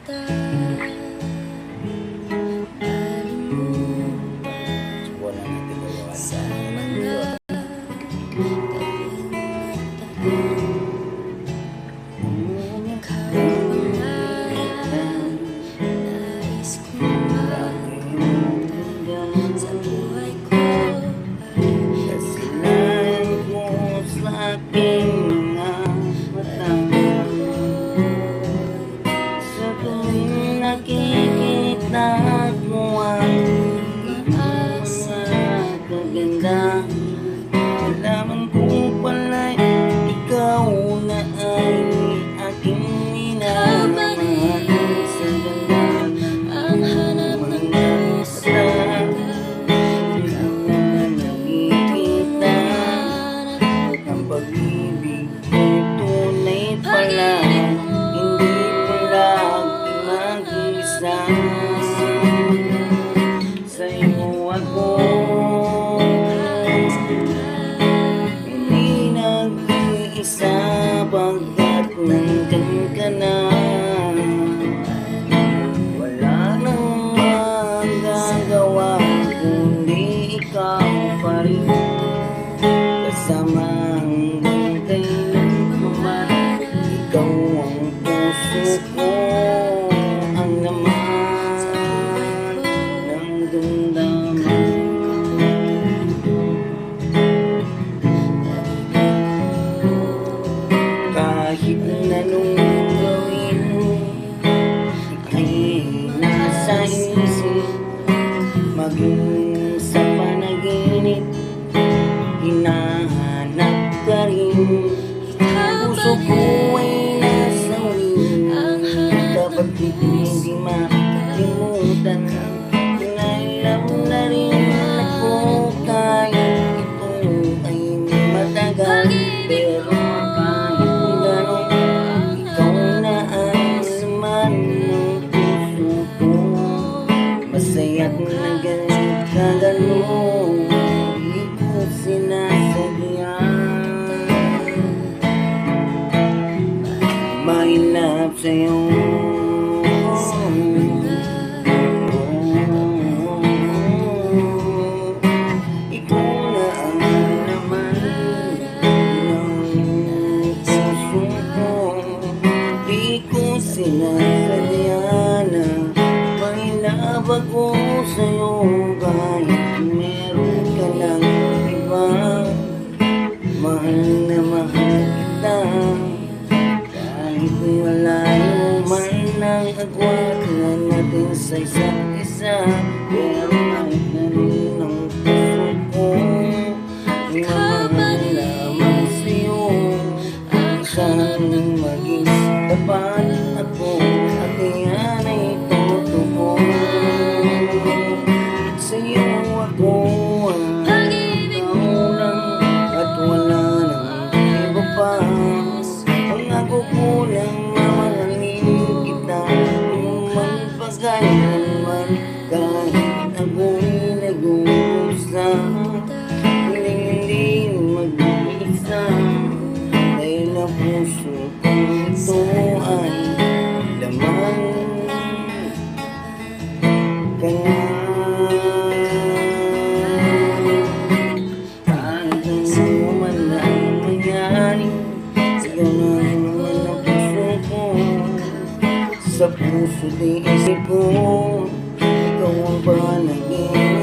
kita malimutan sa mga gabing matagal. Ikaw ang pangalan nais kong makalimutan sa buhay ko ay kasilayan mo sa aking mga mata. Sa tuwing nakikita mo ang mga kaganda, alaman ko pala'y ikaw na ay aking minamahal. Sa ganda ang hanap ng puso ikaw na nakikita ang pag-ibig ay tunay pala, hindi pala mag-isa. Sa'yo ako hindi nag-iisa, pagkat nandyan ka na. Wala nang magagawa kundi ikaw pa rin, kasama hanggang kailanman. Ikaw ang puso ko, ang laman ng damdamin. Kahit anong gawin ay nasa isip, maging sa panaginip, hinahanap ka rin. Puso ko ay nasawi, dapat hindi makalimutan. Pinailam na rin ako kahit ito ay matagal, pero kahit gano'n, ikaw na ang laman ng puso ko. Masaya't nagalit ka gano'n, di ko sinasadya. My love sa'yo, ikaw na ang laman ng puso ko. Di ko sinasadya na may love ako sa'yo, kahit meron ka ng iba. Mahal na mahal kita, kahit malayo man ang agwat na natin sa isa't isa. Pero kahit na rin ang puso ko, minamahal lamang sa'yo. Sana'y maging tapat ako at iyan ay totoo. Sa'yo ako ang ikaw lang at wala nang iba pa. Pangako ko lang mamahalin kita man pagkailanman, kahit ako'y nag-uusa. Hindi mag-iisa, dahil ang puso ko ito ay laman ka na. Kahit ano man ang mangyari, ikaw na naman ang puso ko. Sa puso di isip ko, ikaw ang panagin